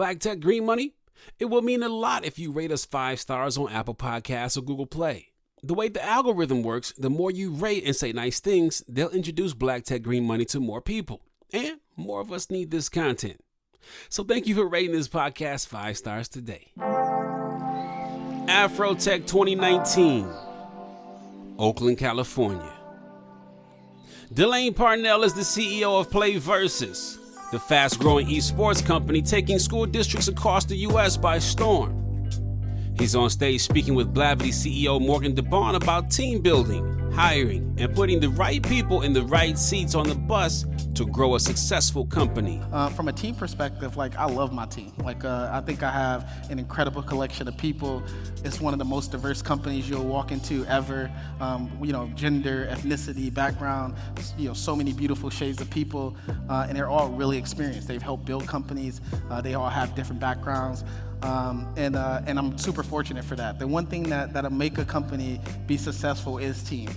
Black Tech Green Money? It will mean a lot if you rate us 5 stars on Apple Podcasts or Google Play. The way the algorithm works, the more you rate and say nice things, they'll introduce Black Tech Green Money to more people. And more of us need this content. So thank you for rating this podcast 5 stars today. Afrotech 2019, Oakland, California. Delane Parnell is the CEO of Play Versus, the fast-growing esports company taking school districts across the U.S. by storm. He's on stage speaking with Blavity CEO Morgan DeBon about team building, hiring, and putting the right people in the right seats on the bus to grow a successful company. From a team perspective, I love my team. I think I have an incredible collection of people. It's one of the most diverse companies you'll walk into ever. Gender, ethnicity, background, so many beautiful shades of people, and they're all really experienced. They've helped build companies. They all have different backgrounds. And I'm super fortunate for that. The one thing that'll make a company be successful is team.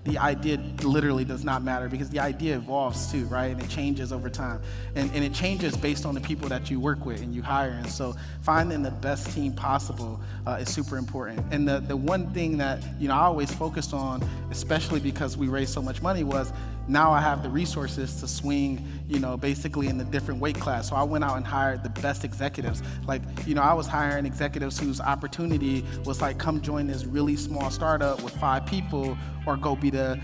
The idea literally does not matter because the idea evolves too, right? And it changes over time. And it changes based on the people that you work with and you hire. And so finding the best team possible is super important. And the one thing that I always focused on, especially because we raised so much money, was now I have the resources to swing, basically in the different weight class. So I went out and hired the best executives. I was hiring executives whose opportunity was come join this really small startup with 5 people, or go be an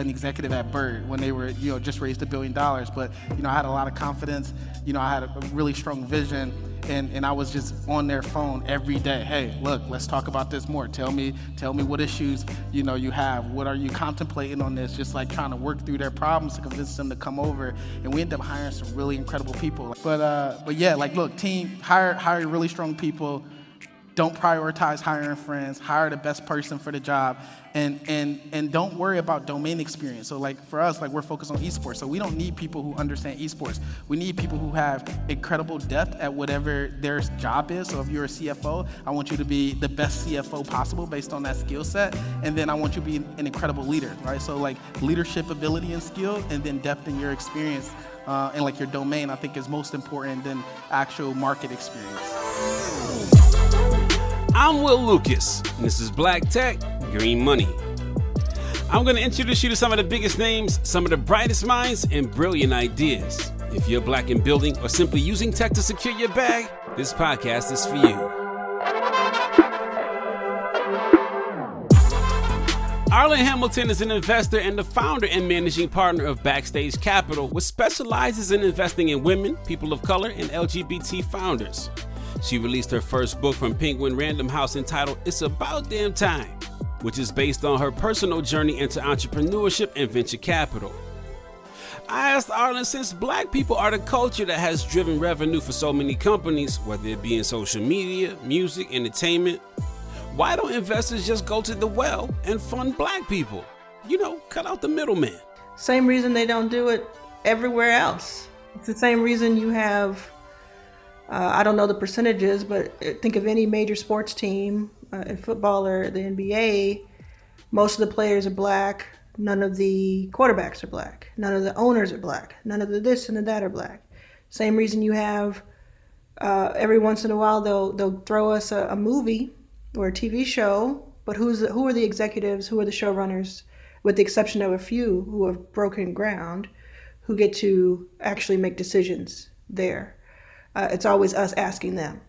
executive at Bird when they were, just raised $1 billion. But, I had a lot of confidence. I had a really strong vision. And I was just on their phone every day. Hey, look, let's talk about this more. Tell me what issues, you have. What are you contemplating on this? Just trying to work through their problems to convince them to come over. And we ended up hiring some really incredible people. But yeah, look, team, hire really strong people. Don't prioritize hiring friends. Hire the best person for the job, and don't worry about domain experience. So for us, we're focused on esports. So we don't need people who understand esports. We need people who have incredible depth at whatever their job is. So if you're a CFO, I want you to be the best CFO possible based on that skill set. And then I want you to be an incredible leader, right? So leadership ability and skill, and then depth in your experience and your domain, I think is most important than actual market experience. I'm Will Lucas, and this is Black Tech Green Money. I'm going to introduce you to some of the biggest names, some of the brightest minds, and brilliant ideas. If you're black in building or simply using tech to secure your bag, this podcast is for you. Arlan Hamilton is an investor and the founder and managing partner of Backstage Capital, which specializes in investing in women, people of color, and LGBT founders. She released her first book from Penguin Random House entitled It's About Damn Time, which is based on her personal journey into entrepreneurship and venture capital. I asked Arlan, since black people are the culture that has driven revenue for so many companies, whether it be in social media, music, entertainment, why don't investors just go to the well and fund black people? Cut out the middleman. Same reason they don't do it everywhere else. It's the same reason you have I don't know the percentages, but think of any major sports team in football or the NBA. Most of the players are black. None of the quarterbacks are black. None of the owners are black. None of the this and the that are black. Same reason you have every once in a while they'll throw us a movie or a TV show, but who are the executives? Who are the showrunners? With the exception of a few who have broken ground, who get to actually make decisions there. It's always us asking them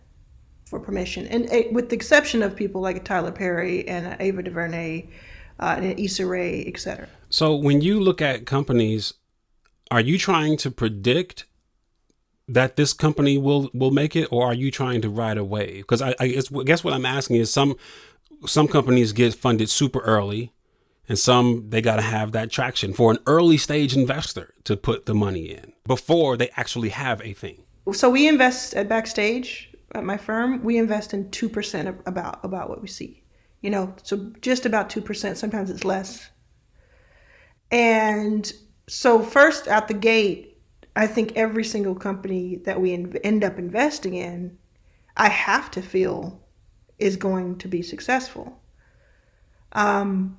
for permission. And with the exception of people like Tyler Perry and Ava DuVernay and Issa Rae, et cetera. So when you look at companies, are you trying to predict that this company will make it, or are you trying to ride a wave? Because I guess what I'm asking is some companies get funded super early, and some they got to have that traction for an early stage investor to put the money in before they actually have a thing. So we invest at Backstage, at my firm, we invest in 2% of about what we see. So just about 2%, sometimes it's less. And so first out the gate, I think every single company that we end up investing in, I have to feel is going to be successful. And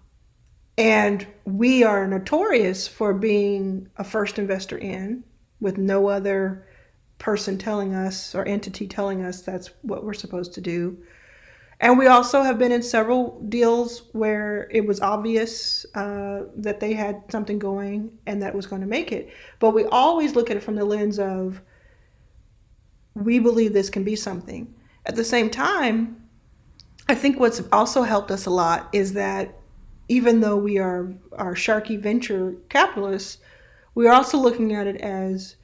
we are notorious for being a first investor in with no other person telling us or entity telling us that's what we're supposed to do. And we also have been in several deals where it was obvious that they had something going and that was going to make it. But we always look at it from the lens of, we believe this can be something. At the same time, I think what's also helped us a lot is that even though we are sharky venture capitalists, we are also looking at it as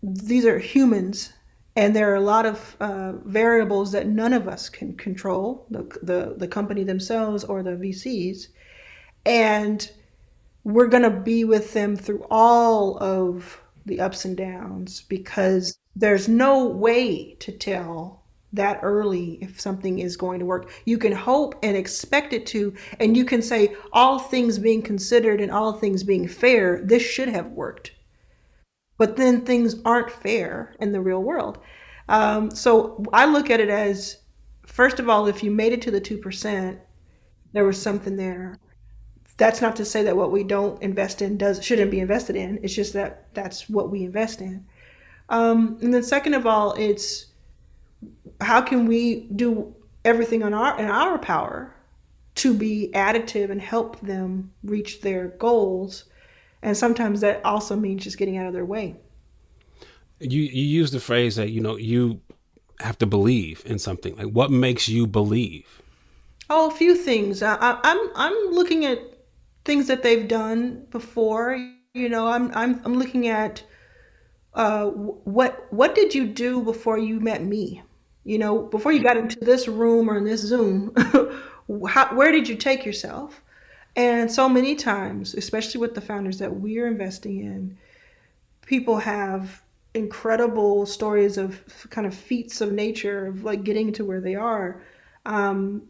these are humans, and there are a lot of variables that none of us can control, the company themselves or the VCs, and we're going to be with them through all of the ups and downs, because there's no way to tell that early if something is going to work. You can hope and expect it to, and you can say, all things being considered and all things being fair, this should have worked. But then things aren't fair in the real world. So I look at it as, first of all, if you made it to the 2%, there was something there. That's not to say that what we don't invest in shouldn't be invested in. It's just that that's what we invest in. And then second of all, it's how can we do everything in our power to be additive and help them reach their goals. And sometimes that also means just getting out of their way. You use the phrase that, you have to believe in something. Like, what makes you believe? Oh, a few things. I'm looking at things that they've done before. I'm looking at what did you do before you met me? Before you got into this room or in this Zoom, where did you take yourself? And so many times, especially with the founders that we're investing in, people have incredible stories of kind of feats of nature, of like getting to where they are. And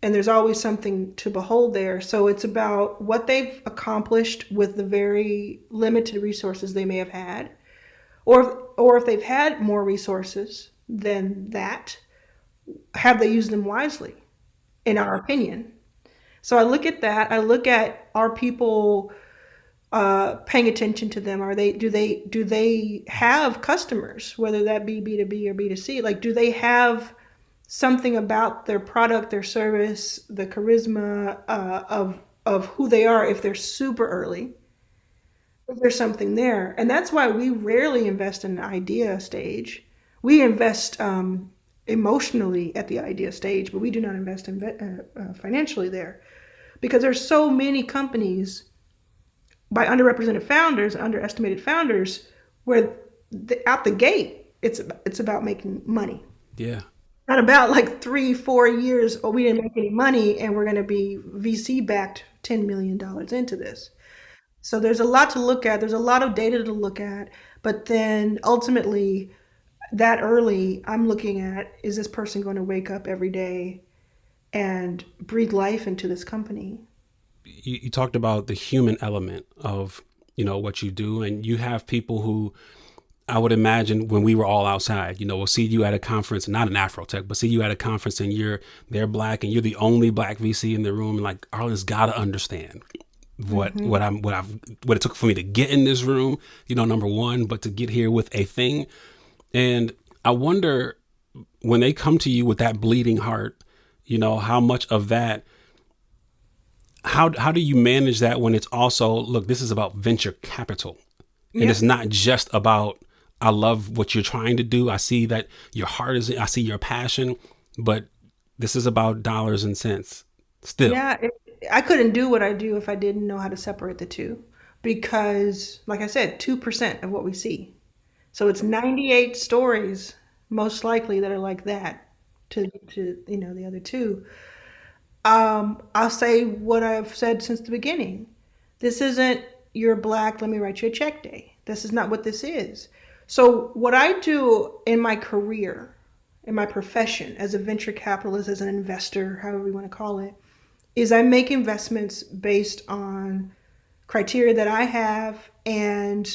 there's always something to behold there. So it's about what they've accomplished with the very limited resources they may have had, or if they've had more resources than that, have they used them wisely, in our opinion? So I look at that. I look at, are people paying attention to them? Do they have customers, whether that be B2B or B2C? Like, do they have something about their product, their service, the charisma of who they are? If they're super early, if there's something there. And that's why we rarely invest in the idea stage. We invest emotionally at the idea stage, but we do not invest financially there, because there's so many companies by underrepresented founders, underestimated founders, where out the gate, it's about making money. Yeah. Not about like 3-4 years, oh, we didn't make any money and we're going to be VC backed $10 million into this. So there's a lot to look at. There's a lot of data to look at. But then ultimately, that early, I'm looking at, is this person going to wake up every day and breathe life into this company? You talked about the human element of, what you do. And you have people who, I would imagine, when we were all outside, we'll see you at a conference, not an Afrotech, but see you at a conference and they're Black and you're the only Black VC in the room. And like, Arlan's got to understand what it took for me to get in this room, number one, but to get here with a thing. And I wonder, when they come to you with that bleeding heart, how much of that, how do you manage that when it's also, look, this is about venture capital, and it's not just about, I love what you're trying to do. I see that your heart is, I see your passion, but this is about dollars and cents still. Yeah, I couldn't do what I do if I didn't know how to separate the two, because like I said, 2% of what we see. So it's 98 stories, most likely, that are like that to the other two. I'll say what I've said since the beginning. This isn't, you're Black, let me write you a check day. This is not what this is. So what I do in my career, in my profession, as a venture capitalist, as an investor, however you want to call it, is I make investments based on criteria that I have and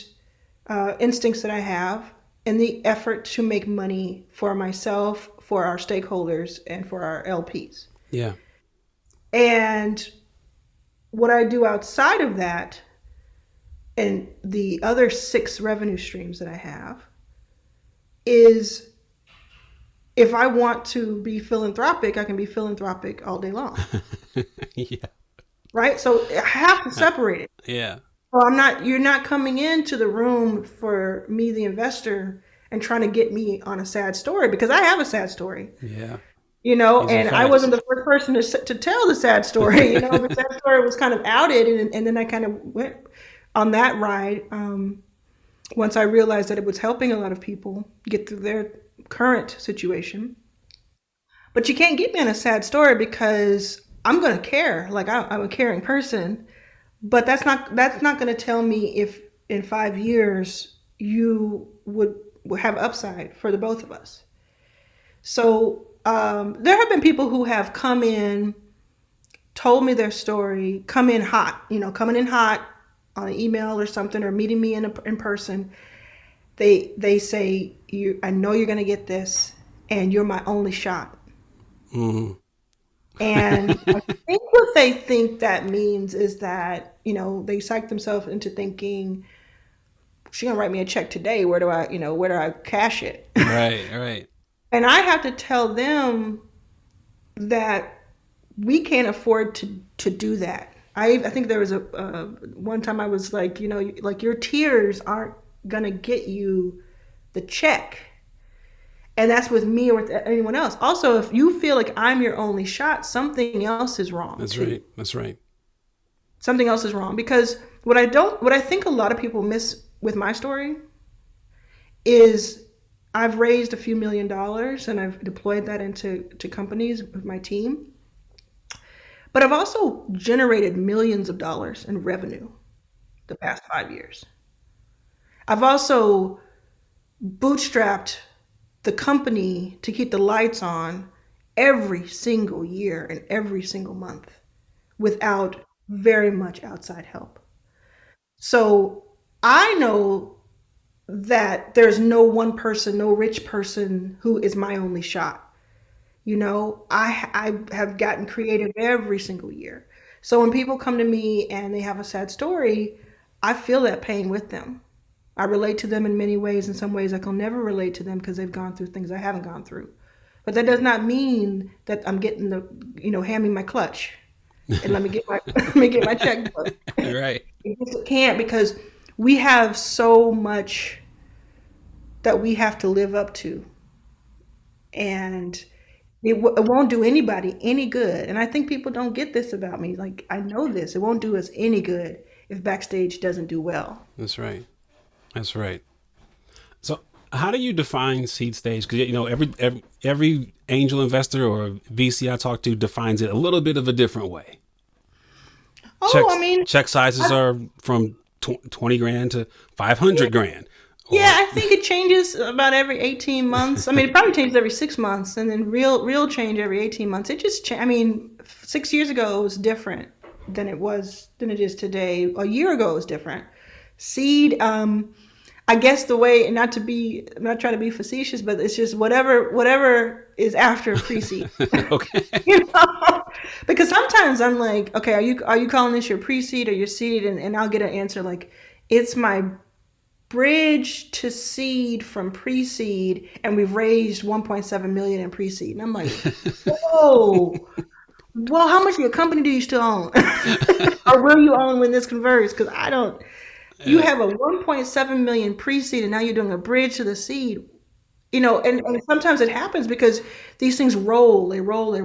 instincts that I have, and the effort to make money for myself, for our stakeholders, and for our LPs. Yeah. And what I do outside of that, and the other 6 revenue streams that I have, is if I want to be philanthropic, I can be philanthropic all day long. Yeah. Right? So I have to separate it. Yeah. So you're not coming into the room for me, the investor, and trying to get me on a sad story, because I have a sad story. Yeah. These and I facts. wasn't the first person to tell the sad story. The sad story was kind of outed, and then I kind of went on that ride once I realized that it was helping a lot of people get through their current situation. But you can't get me on a sad story, because I'm going to care. Like I'm a caring person, but that's not going to tell me if in 5 years you would have upside for the both of us. So there have been people who have come in, told me their story, coming in hot on an email or something, or meeting me in person. They say, I know you're going to get this, and you're my only shot. Mm-hmm. And I think what they think that means is that, they psych themselves into thinking, she's going to write me a check today. Where do I cash it? Right. And I have to tell them that we can't afford to do that. I think there was one time I was like, like your tears aren't going to get you the check. And that's with me or with anyone else. Also, if you feel like I'm your only shot, something else is wrong. That's right. Something else is wrong, because what I think a lot of people miss with my story is I've raised a few $1 million and I've deployed that into companies with my team. But I've also generated millions of dollars in revenue the past 5 years. I've also bootstrapped the company to keep the lights on every single year and every single month without very much outside help. So I know that there's no one person, no rich person who is my only shot. I have gotten creative every single year. So when people come to me and they have a sad story, I feel that pain with them. I relate to them in many ways. In some ways I can never relate to them because they've gone through things I haven't gone through. But that does not mean that I'm getting hand me my clutch and let me get my checkbook. Right. It just can't, because we have so much that we have to live up to. And it won't do anybody any good. And I think people don't get this about me. Like, I know this. It won't do us any good if Backstage doesn't do well. That's right. So how do you define seed stage? Because, every angel investor or VC I talk to defines it a little bit of a different way. Check sizes are from 20 grand to 500 grand. Yeah, I think it changes about every 18 months. It probably changes every 6 months, and then real change every 18 months. It just 6 years ago it was different than it is today. A year ago it was different. Seed, I guess the way, I'm not trying to be facetious, but it's just whatever is after pre-seed. Okay. Because sometimes I'm like, okay, are you calling this your pre-seed or your seed? And I'll get an answer like, it's my bridge to seed from pre-seed, and we've raised 1.7 million in pre-seed. And I'm like, whoa. Well, how much of your company do you still own? Or will you own when this converts? Because I don't. You have a 1.7 million pre-seed, and now you're doing a bridge to the seed. And sometimes it happens because these things roll. They roll.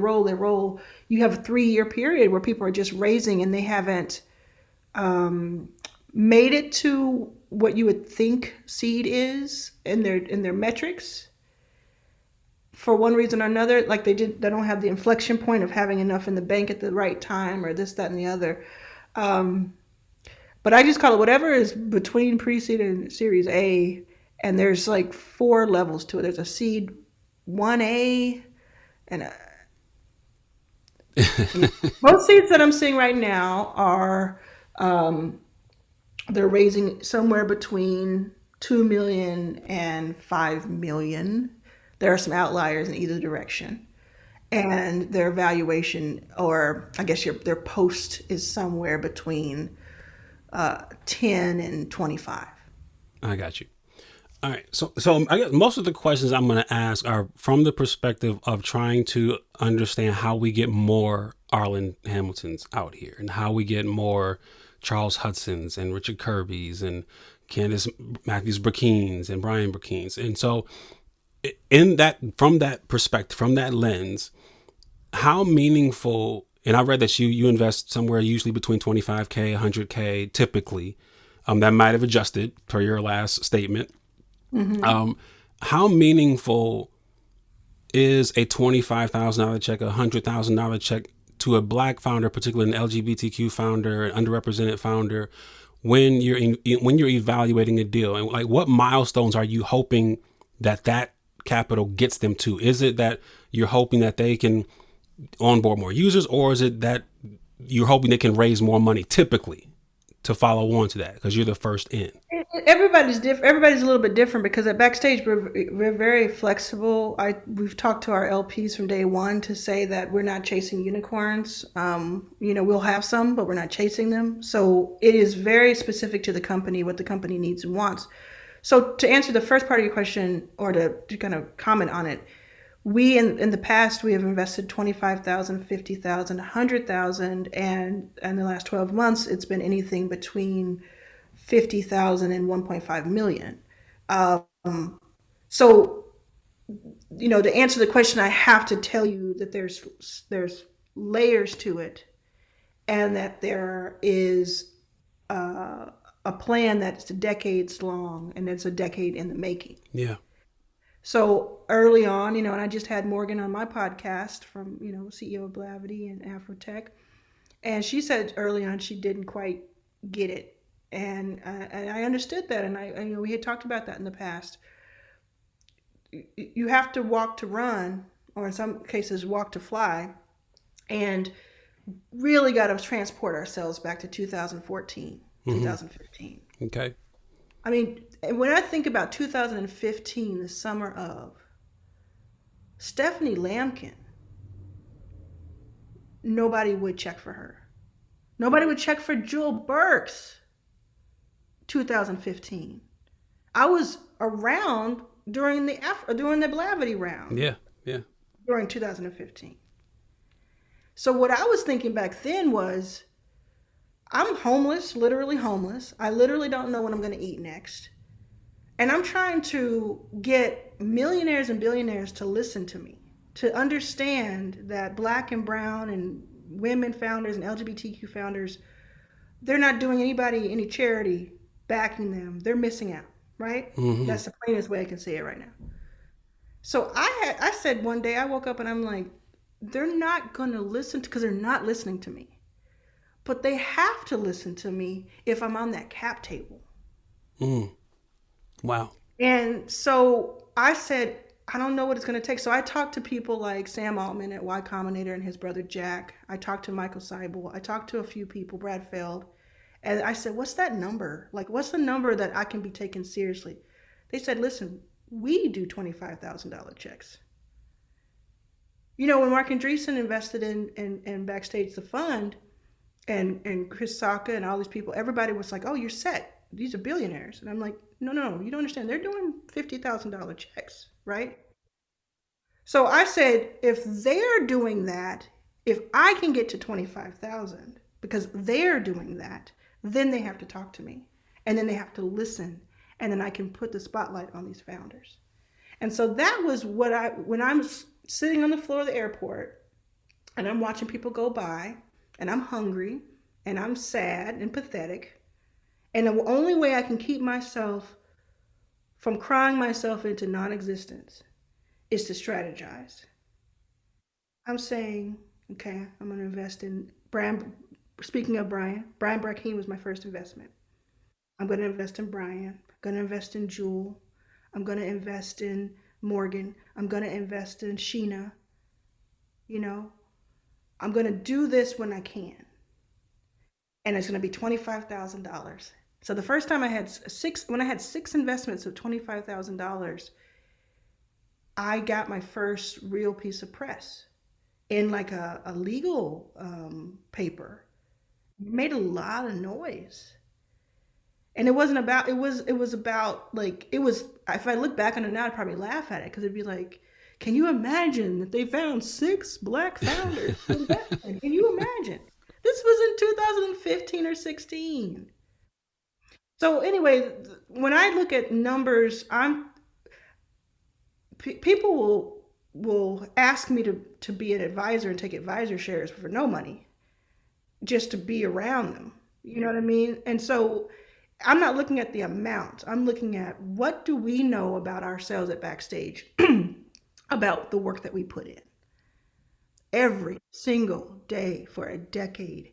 You have a 3-year period where people are just raising, and they haven't made it to what you would think seed is in their metrics. For one reason or another, like they don't have the inflection point of having enough in the bank at the right time, or this, that, and the other. But I just call it whatever is between pre-seed and Series A, and there's like 4 levels to it. There's a seed 1A, and most seeds that I'm seeing right now are they're raising somewhere between 2 million and 5 million. There are some outliers in either direction. And their valuation, or I guess their post, is somewhere between 10 and 25. I got you. All right. So I guess most of the questions I'm going to ask are from the perspective of trying to understand how we get more Arlan Hamiltons out here and how we get more Charles Hudsons and Richard Kirby's and Candace Matthews Burkeens and Brian Burkeens. And so in that, from that perspective, from that lens, how meaningful, and I read that you invest somewhere usually between 25K, 100K typically. That might have adjusted per your last statement. Mm-hmm. How meaningful is a $25,000 check, $100,000 check to a Black founder, particularly an LGBTQ founder, an underrepresented founder, when you're evaluating a deal? And like, what milestones are you hoping that capital gets them to? Is it that you're hoping that they can onboard more users, or is it that you're hoping they can raise more money typically to follow on to that because you're the first in? Everybody's different. Everybody's a little bit different because at Backstage we're very flexible. We've talked to our LPs from day one to say that we're not chasing unicorns. We'll have some, but we're not chasing them. So it is very specific to the company, what the company needs and wants. So to answer the first part of your question, or to kind of comment on it, we in the past, we have invested 25,000, 50,000, 100,000, and in the last 12 months, it's been anything between 50,000 and 1.5 million. So, to answer the question, I have to tell you that there's layers to it, and that there is a plan that's decades long, and it's a decade in the making. Yeah. So early on, and I just had Morgan on my podcast from, CEO of Blavity and Afrotech. And she said early on she didn't quite get it. And I understood that. And we had talked about that in the past. You have to walk to run, or in some cases walk to fly, and really got to transport ourselves back to 2014, mm-hmm. 2015. Okay. I mean, when I think about 2015, the summer of, Stephanie Lampkin, nobody would check for her. Nobody would check for Jewel Burks. 2015. I was around during the Blavity round. Yeah. During 2015. So what I was thinking back then was, I'm homeless, literally homeless. I literally don't know what I'm going to eat next. And I'm trying to get millionaires and billionaires to listen to me, to understand that Black and brown and women founders and LGBTQ founders, they're not doing anybody any charity backing them. They're missing out, right? Mm-hmm. That's the plainest way I can say it right now. So I said one day, I woke up and I'm like, they're not going to listen because they're not listening to me. But they have to listen to me if I'm on that cap table. Wow. And so I said, I don't know what it's going to take. So I talked to people like Sam Altman at Y Combinator and his brother Jack. I talked to Michael Seibel. I talked to a few people, Brad Feld. And I said, what's that number? Like, what's the number that I can be taken seriously? They said, listen, we do $25,000 checks. When Mark Andreessen invested in Backstage, the fund, and Chris Sacca and all these people, everybody was like, oh, you're set. These are billionaires. And I'm like, no, you don't understand. They're doing $50,000 checks, right? So I said, if they're doing that, if I can get to 25,000 because they're doing that, then they have to talk to me. And then they have to listen. And then I can put the spotlight on these founders. And so that was when I'm sitting on the floor of the airport and I'm watching people go by, and I'm hungry, and I'm sad and pathetic. And the only way I can keep myself from crying myself into non-existence is to strategize. I'm saying, okay, I'm going to invest in Brian. Speaking of Brian Brackeen was my first investment. I'm going to invest in Brian. I'm going to invest in Jewel. I'm going to invest in Morgan. I'm going to invest in Sheena. I'm going to do this when I can. And it's going to be $25,000. So the first time when I had six investments of $25,000, I got my first real piece of press in like a legal paper. It made a lot of noise. And it wasn't about, it was about like, it was, if I look back on it now, I'd probably laugh at it because it'd be like, can you imagine that they found 6 Black founders? Can you imagine? This was in 2015 or 16. So anyway, when I look at numbers, people will ask me to be an advisor and take advisor shares for no money, just to be around them. You know what I mean? And so I'm not looking at the amount. I'm looking at what do we know about ourselves at Backstage, about the work that we put in every single day for a decade,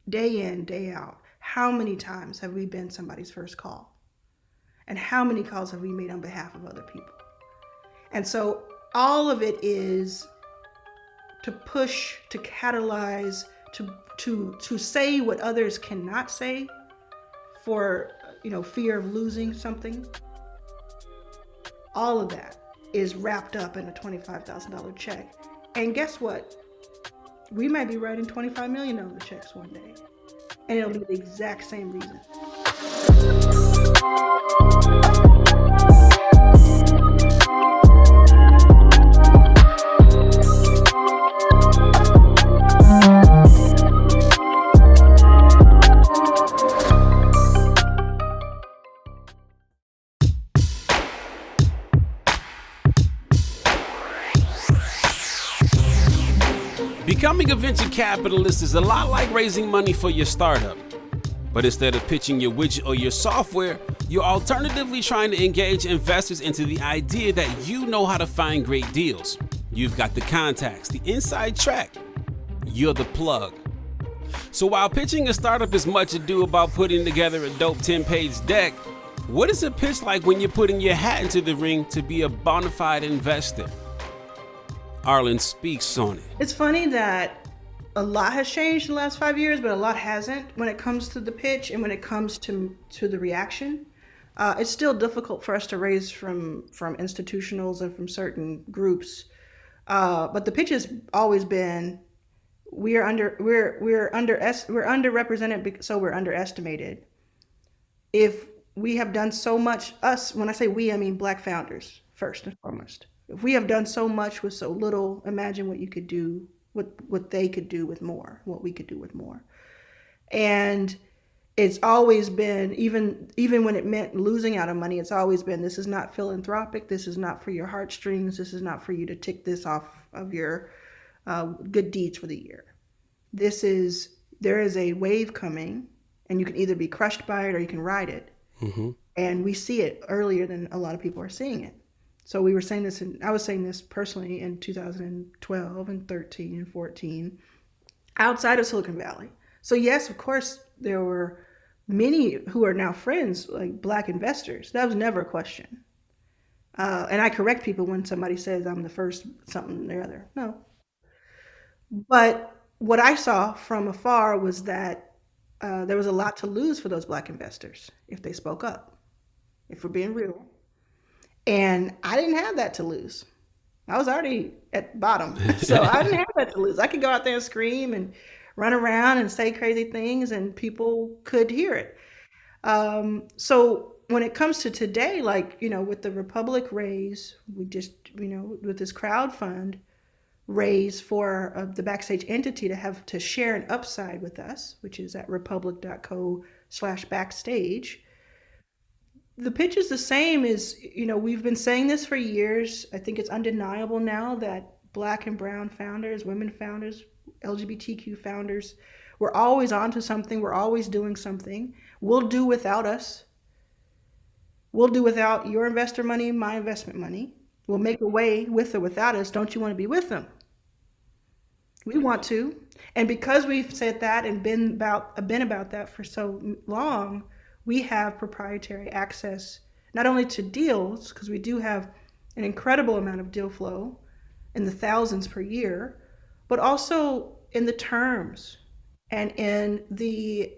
day in, day out. How many times have we been somebody's first call? And how many calls have we made on behalf of other people? And so all of it is to push, to catalyze, to say what others cannot say for, fear of losing something. All of that is wrapped up in a $25,000 check. And guess what? We might be writing $25 million checks one day. And it'll be the exact same reason. Becoming a venture capitalist is a lot like raising money for your startup. But instead of pitching your widget or your software, you're alternatively trying to engage investors into the idea that you know how to find great deals. You've got the contacts, the inside track. You're the plug. So while pitching a startup is much ado about putting together a dope 10-page deck, what is a pitch like when you're putting your hat into the ring to be a bonafide investor? Arlan speaks on it. It's funny that a lot has changed in the last 5 years, but a lot hasn't when it comes to the pitch and when it comes to the reaction. It's still difficult for us to raise from institutionals and from certain groups. But the pitch has always been, we're underrepresented, so we're underestimated. If we have done so much, us, when I say we, I mean Black founders first and foremost. If we have done so much with so little, imagine what you could do, what they could do with more, what we could do with more. And it's always been, even when it meant losing out on money, it's always been, this is not philanthropic, this is not for your heartstrings, this is not for you to tick this off of your good deeds for the year. There is a wave coming, and you can either be crushed by it or you can ride it. Mm-hmm. And we see it earlier than a lot of people are seeing it. So we were saying this, and I was saying this personally in 2012 and 13 and 14, outside of Silicon Valley. So yes, of course, there were many who are now friends, like Black investors. That was never a question. And I correct people when somebody says I'm the first something or other. No. But what I saw from afar was that there was a lot to lose for those Black investors if they spoke up, if we're being real. And I didn't have that to lose. I was already at bottom. So I didn't have that to lose. I could go out there and scream and run around and say crazy things and people could hear it. So when it comes to today, with the Republic raise, we just, with this crowd fund raise for the Backstage entity to share an upside with us, which is at republic.co/backstage. The pitch is the same as, we've been saying this for years. I think it's undeniable now that Black and brown founders, women founders, LGBTQ founders, we're always onto something. We're always doing something. We'll do without us. We'll do without your investor money, my investment money. We'll make a way with or without us. Don't you want to be with them? We want to. And because we've said that and been about that for so long, we have proprietary access not only to deals, because we do have an incredible amount of deal flow in the thousands per year, but also in the terms and in the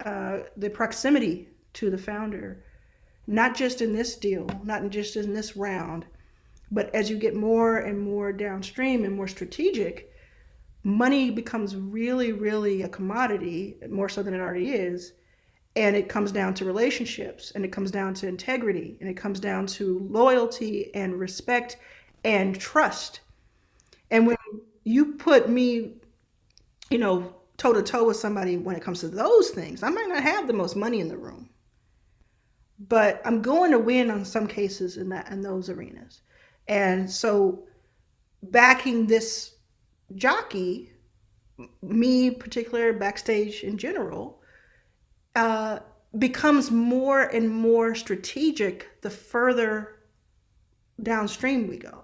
proximity to the founder, not just in this deal, not just in this round, but as you get more and more downstream and more strategic, money becomes really, really a commodity, more so than it already is. And it comes down to relationships, and it comes down to integrity, and it comes down to loyalty and respect and trust. And when you put me, toe to toe with somebody when it comes to those things, I might not have the most money in the room, but I'm going to win on some cases in those arenas. And so backing this jockey, me particular, Backstage in general, becomes more and more strategic the further downstream we go.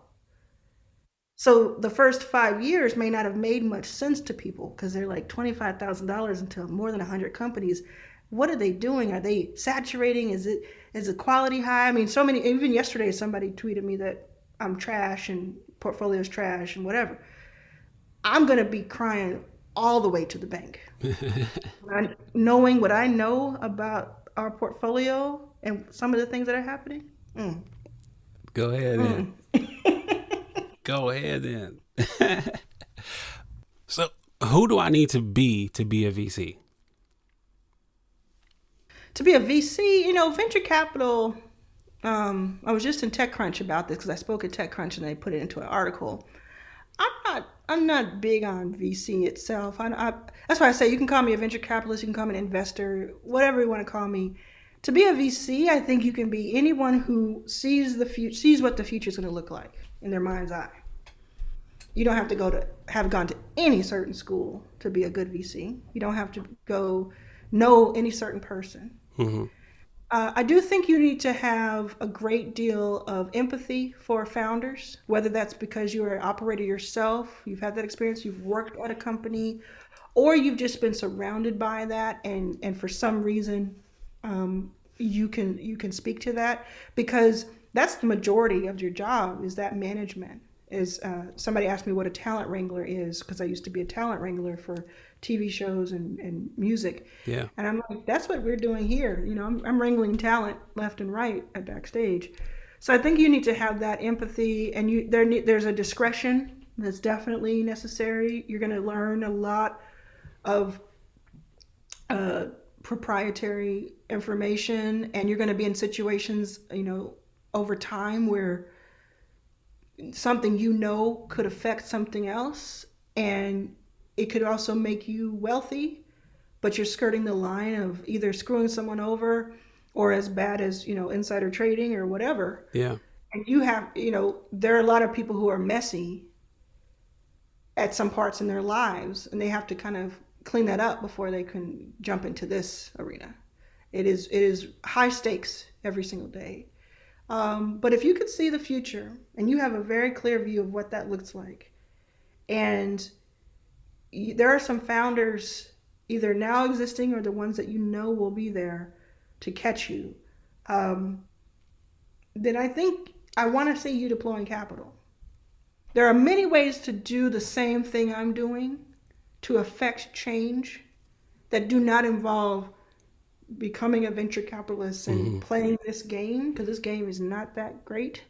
So the first 5 years may not have made much sense to people because they're like $25,000 into more than 100 companies. What are they doing? Are they saturating? Is the quality high? I mean, so many, even yesterday, somebody tweeted me that I'm trash and portfolio's trash and whatever. I'm going to be crying all the way to the bank. Knowing what I know about our portfolio and some of the things that are happening. Go ahead then. Go ahead then. So who do I need to be a VC? To be a VC, venture capital, I was just in TechCrunch about this because I spoke at TechCrunch and they put it into an article. I'm not big on VC itself. That's why I say you can call me a venture capitalist, you can call me an investor, whatever you want to call me. To be a VC, I think you can be anyone who sees what the future is going to look like in their mind's eye. You don't have to have gone to any certain school to be a good VC. You don't have to go know any certain person. Mm-hmm. I do think you need to have a great deal of empathy for founders, whether that's because you're an operator yourself, you've had that experience, you've worked at a company, or you've just been surrounded by that, and for some reason you can speak to that, because that's the majority of your job, is that management. Somebody asked me what a talent wrangler is, because I used to be a talent wrangler for TV shows and music. Yeah. And I'm like, that's what we're doing here. I'm wrangling talent left and right at Backstage. So I think you need to have that empathy, and there's a discretion that's definitely necessary. You're going to learn a lot of proprietary information, and you're going to be in situations, over time where something could affect something else, and it could also make you wealthy, but you're skirting the line of either screwing someone over or as bad as, insider trading or whatever. Yeah. And there are a lot of people who are messy at some parts in their lives, and they have to kind of clean that up before they can jump into this arena. It is high stakes every single day. But if you could see the future and you have a very clear view of what that looks like, and there are some founders either now existing or the ones that will be there to catch you, then I think I want to see you deploying capital. There are many ways to do the same thing I'm doing to affect change that do not involve becoming a venture capitalist and playing this game, because this game is not that great.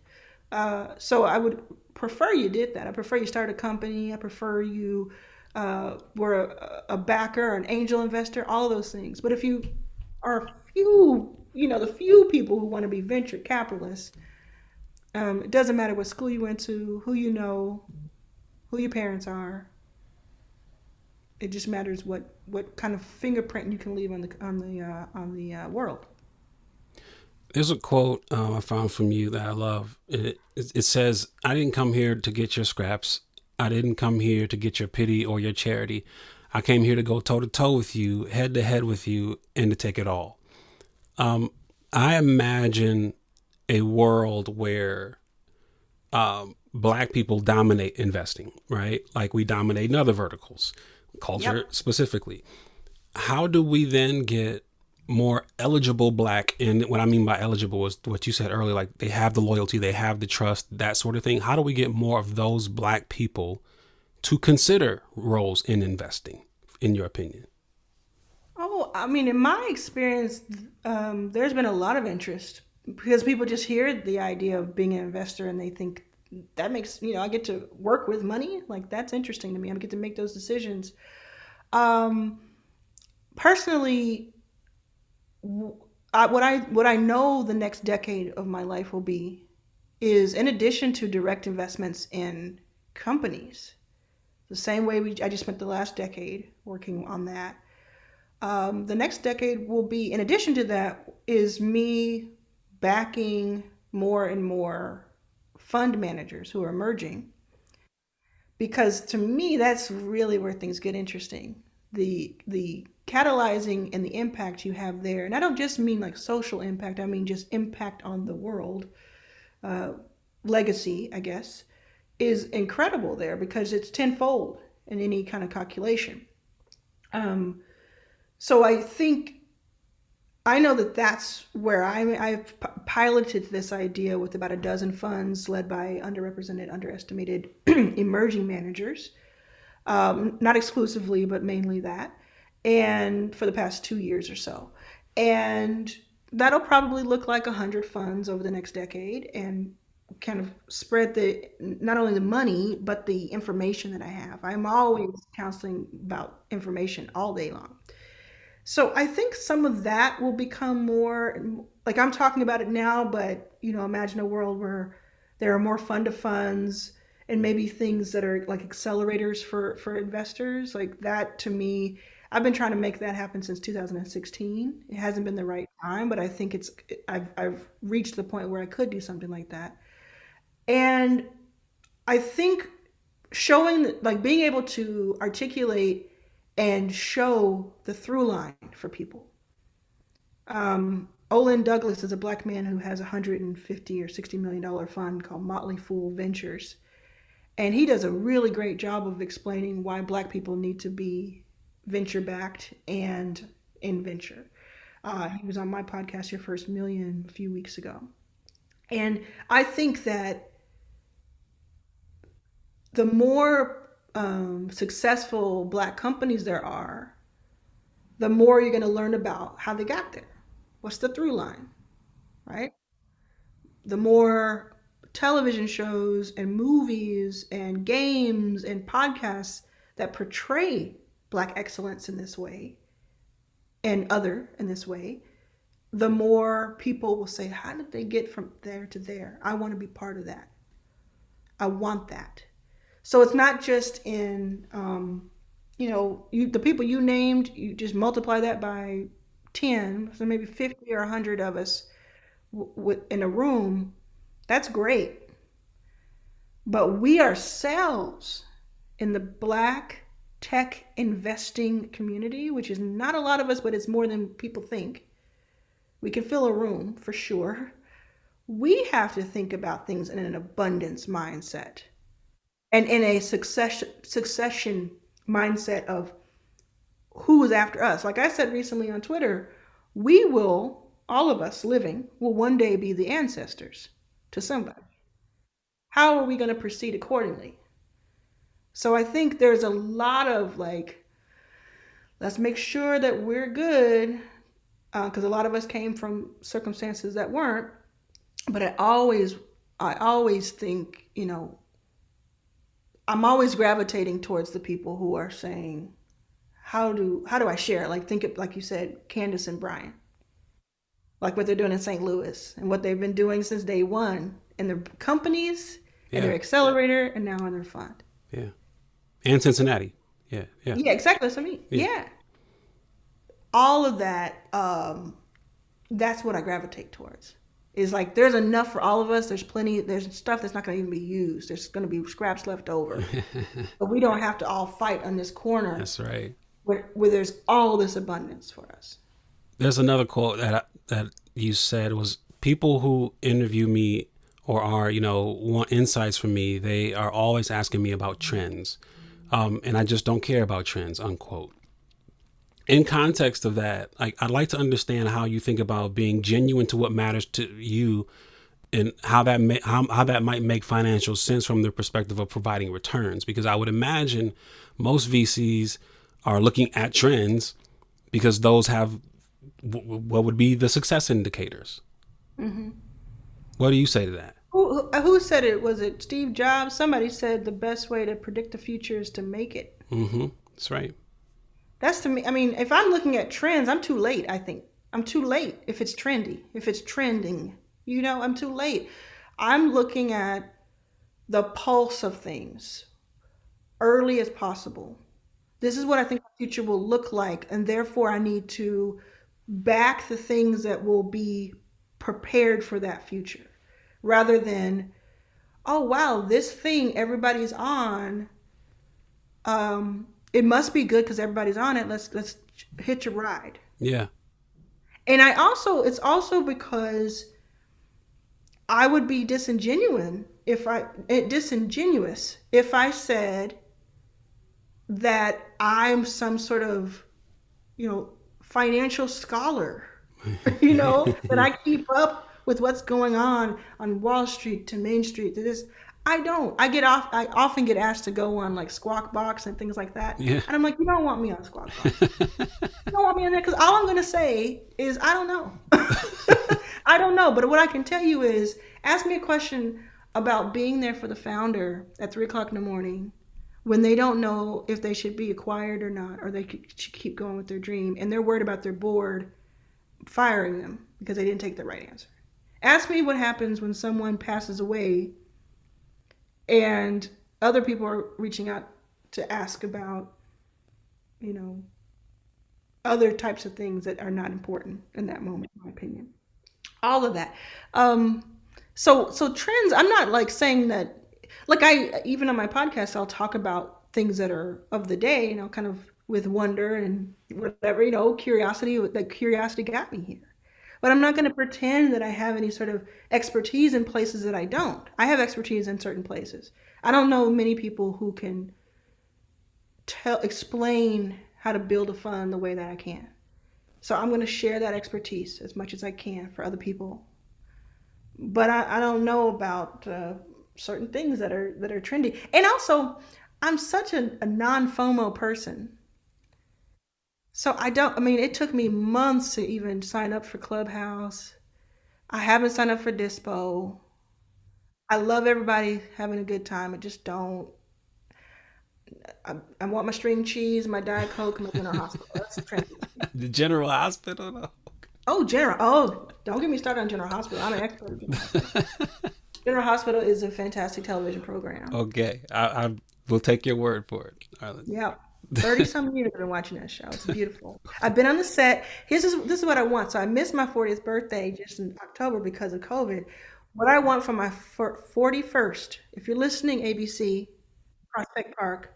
So I would prefer you did that. I prefer you start a company. I prefer you were a backer, an angel investor, all of those things. But if you are the few people who want to be venture capitalists, it doesn't matter what school you went to, who you know, who your parents are. It just matters what kind of fingerprint you can leave on the world. There's a quote I found from you that I love. It says, "I didn't come here to get your scraps. I didn't come here to get your pity or your charity. I came here to go toe to toe with you, head to head with you, and to take it all." I imagine a world where Black people dominate investing, right? Like we dominate in other verticals, culture specifically. How do we then get more eligible Black? And what I mean by eligible is what you said earlier, like they have the loyalty, they have the trust, that sort of thing. How do we get more of those Black people to consider roles in investing, in your opinion? Oh, I mean, in my experience, there's been a lot of interest, because people just hear the idea of being an investor and they think that makes, I get to work with money. Like, that's interesting to me. I get to make those decisions. Personally, what I know the next decade of my life will be is, in addition to direct investments in companies, the same way I just spent the last decade working on that. The next decade will be, in addition to that, is me backing more and more fund managers who are emerging, because to me that's really where things get interesting. The catalyzing and the impact you have there, and I don't just mean like social impact, I mean just impact on the world, uh, legacy, I guess, is incredible there because it's tenfold in any kind of calculation. Um, so I know that that's where I've piloted this idea with about a dozen funds led by underrepresented, underestimated emerging managers, not exclusively, but mainly that, and for the past 2 years or so. And that'll probably look like 100 funds over the next decade, and kind of spread not only the money, but the information that I have. I'm always counseling about information all day long. So I think some of that will become more like I'm talking about it now, but imagine a world where there are more fund of funds and maybe things that are like accelerators for investors. Like that to me, I've been trying to make that happen since 2016. It hasn't been the right time, but I think I've reached the point where I could do something like that. And I think showing, like being able to articulate and show the through line for people. Olin Douglas is a black man who has a $150 or $60 million fund called Motley Fool Ventures. And he does a really great job of explaining why black people need to be venture backed and in venture. He was on my podcast, Your First Million, a few weeks ago. And I think that the more successful black companies there are, the more you're going to learn about how they got there. What's the through line, right? The more television shows and movies and games and podcasts that portray black excellence in this way and other in this way, the more people will say, how did they get from there to there? I want to be part of that. I want that. So it's not just in, the people you named, you just multiply that by 10, so maybe 50 or 100 of us in a room. That's great. But we ourselves in the black tech investing community, which is not a lot of us, but it's more than people think. We can fill a room for sure. We have to think about things in an abundance mindset and in a succession mindset of who is after us. Like I said recently on Twitter, we will, all of us living, will one day be the ancestors to somebody. How are we going to proceed accordingly? So I think there's a lot of like, let's make sure that we're good, because a lot of us came from circumstances that weren't. But I always think, I'm always gravitating towards the people who are saying, how do I share? Like think of, like you said, Candace and Brian, like what they're doing in St. Louis and what they've been doing since day one in their companies and their accelerator and now in their fund. Yeah. And Cincinnati. Yeah. Yeah, exactly. That's what I mean. Yeah. All of that, that's what I gravitate towards. Is like there's enough for all of us. There's plenty. There's stuff that's not going to even be used. There's going to be scraps left over, but we don't have to all fight on this corner. That's right. Where there's all this abundance for us. There's another quote that you said was, people who interview me or are want insights from me, they are always asking me about trends, and I just don't care about trends. Unquote. In context of that, I'd like to understand how you think about being genuine to what matters to you, and how that might make financial sense from the perspective of providing returns. Because I would imagine most VCs are looking at trends because those have what would be the success indicators. Mm-hmm. What do you say to that? Who said it? Was it Steve Jobs? Somebody said the best way to predict the future is to make it. Mm-hmm. That's right. That's to me. I mean, if I'm looking at trends, I'm too late, I think. I'm too late if it's trendy, if it's trending. I'm too late. I'm looking at the pulse of things early as possible. This is what I think the future will look like, and therefore I need to back the things that will be prepared for that future, rather than, oh wow, this thing everybody's on, it must be good because everybody's on it. Let's hitch a ride. Yeah. And it's also because I would be disingenuous if I said that I'm some sort of, financial scholar, that I keep up with what's going on Wall Street to Main Street to this. I don't. I often get asked to go on like Squawk Box and things like that. Yeah. And I'm like, you don't want me on Squawk Box. You don't want me on there because all I'm going to say is, I don't know. I don't know. But what I can tell you is, ask me a question about being there for the founder at 3:00 in the morning when they don't know if they should be acquired or not, or they should keep going with their dream, and they're worried about their board firing them because they didn't take the right answer. Ask me what happens when someone passes away and other people are reaching out to ask about, other types of things that are not important in that moment, in my opinion. All of that. So trends, I'm not like saying that, like even on my podcast, I'll talk about things that are of the day, kind of with wonder and whatever, curiosity. That curiosity got me here. But I'm not going to pretend that I have any sort of expertise in places that I don't. I have expertise in certain places. I don't know many people who can explain how to build a fund the way that I can. So I'm going to share that expertise as much as I can for other people. But I don't know about certain things that are trendy. And also, I'm such a non-FOMO person. So it took me months to even sign up for Clubhouse. I haven't signed up for Dispo. I love everybody having a good time. I just don't. I want my string cheese, my Diet Coke, and my General Hospital. That's trendy. The General Hospital, though? Oh, General. Oh, don't get me started on General Hospital. I'm an expert at General Hospital. General Hospital is a fantastic television program. Okay. I will take your word for it, Arlan. Yeah. 30-some years I've been watching that show. It's beautiful. I've been on the set. This is what I want. So I missed my 40th birthday just in October because of COVID. What I want for my 41st, if you're listening, ABC, Prospect Park,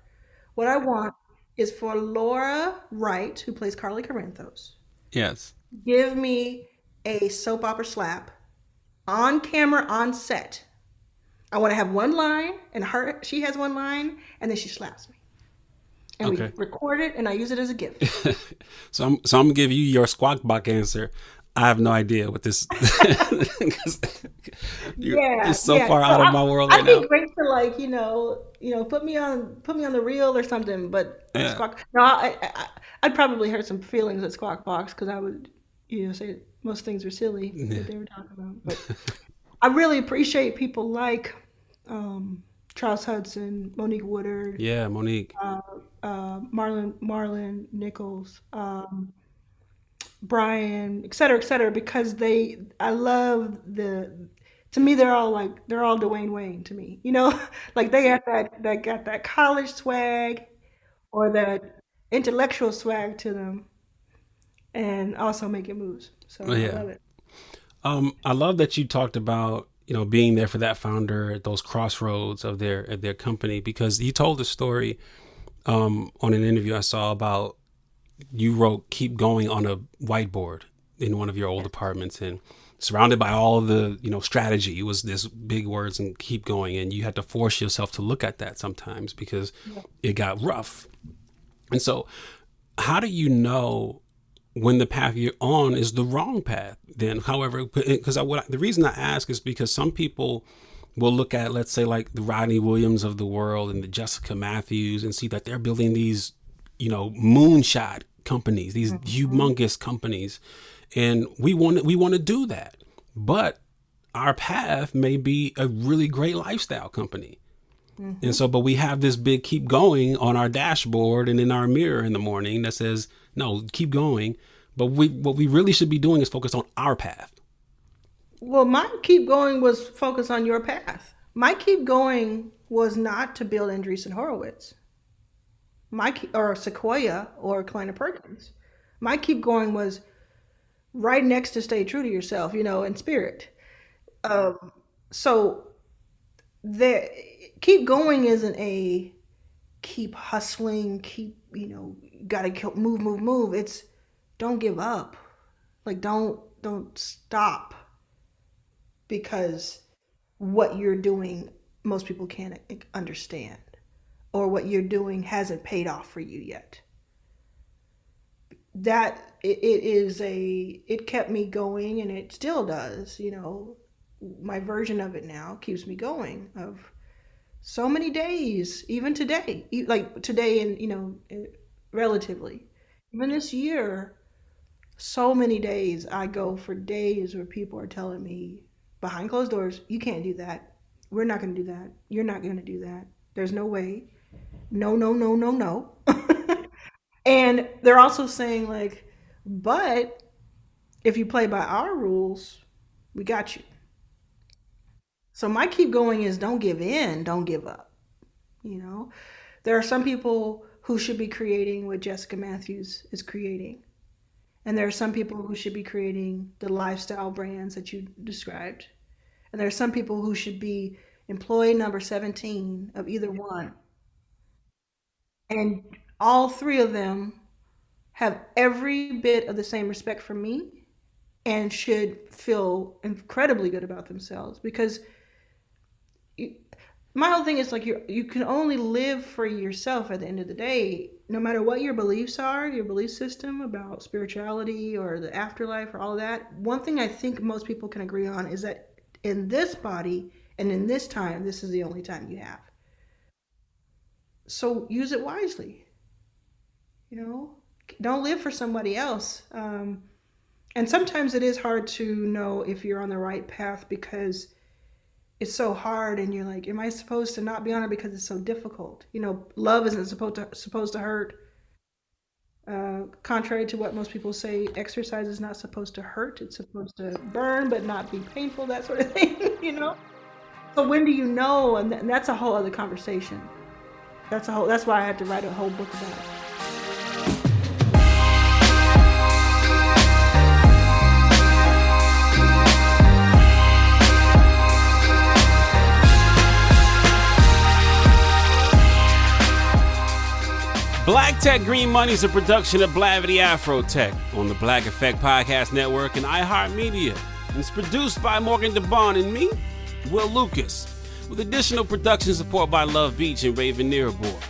what I want is for Laura Wright, who plays Carly Corinthos. Yes. Give me a soap opera slap on camera, on set. I want to have one line, and she has one line, and then she slaps me. And we record it, and I use it as a gift. So I'm gonna give you your Squawk Box answer. I have no idea what this. You're so far out of my world right now. I'd be great to put me on the reel or something. But Squawk, no, I'd probably hurt some feelings at Squawk Box because I would say most things were silly that they were talking about. But I really appreciate people like Charles Hudson, Monique Woodard. Yeah, Monique. Marlon Nichols, Brian, et cetera, because I love to me, they're all Dwayne Wayne to me, like they got that college swag or that intellectual swag to them and also making moves. So I love it. I love that you talked about, being there for that founder at those crossroads of their company, because you told the story on an interview I saw about you wrote "keep going" on a whiteboard in one of your old apartments, and surrounded by all of the strategy. It was this big words and keep going, and you had to force yourself to look at that sometimes because it got rough. And so how do you know when the path you're on is the wrong path then? However, because the reason I ask is because some people will look at, let's say, like the Rodney Williams of the world and the Jessica Matthews and see that they're building these, moonshot companies, these humongous companies. And we want to do that. But our path may be a really great lifestyle company. And so, but we have this big keep going on our dashboard and in our mirror in the morning that says, no, keep going. But what we really should be doing is focus on our path. Well, my keep going was focus on your path. My keep going was not to build Andreessen Horowitz, or Sequoia or Kleiner Perkins. My keep going was right next to stay true to yourself, in spirit. So the keep going isn't a keep hustling, keep, gotta move. It's don't give up. Like don't stop because what you're doing most people can't understand, or what you're doing hasn't paid off for you yet. That it kept me going, and it still does. My version of it now keeps me going. Of so many days, even today, like today, and relatively, even this year, so many days I go for days where people are telling me behind closed doors, you can't do that. We're not going to do that. You're not going to do that. There's no way. No. And they're also saying like, but if you play by our rules, we got you. So my keep going is don't give in, don't give up. There are some people who should be creating what Jessica Matthews is creating. And there are some people who should be creating the lifestyle brands that you described. And there are some people who should be employee number 17 of either one. And all three of them have every bit of the same respect for me and should feel incredibly good about themselves, because my whole thing is like you can only live for yourself at the end of the day, no matter what your beliefs are, your belief system about spirituality or the afterlife or all of that. One thing I think most people can agree on is that in this body and in this time, this is the only time you have. So use it wisely. Don't live for somebody else. And sometimes it is hard to know if you're on the right path because it's so hard, and you're like, am I supposed to not be on it because it's so difficult? Love isn't supposed to hurt. Contrary to what most people say, exercise is not supposed to hurt. It's supposed to burn but not be painful, that sort of thing, So when do you know? And that's a whole other conversation. That's why I had to write a whole book about it. Black Tech Green Money is a production of Blavity Afro Tech on the Black Effect Podcast Network and iHeartMedia. And it's produced by Morgan DeBon and me, Will Lucas, with additional production support by Love Beach and Raven Nearabor.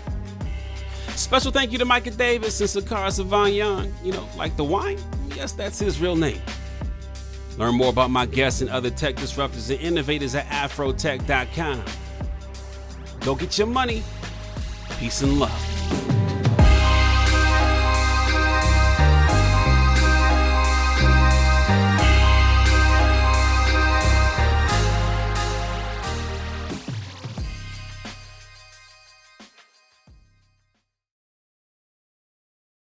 Special thank you to Micah Davis and Sakara Savanyan. Like the wine? Yes, that's his real name. Learn more about my guests and other tech disruptors and innovators at afrotech.com. Go get your money. Peace and love.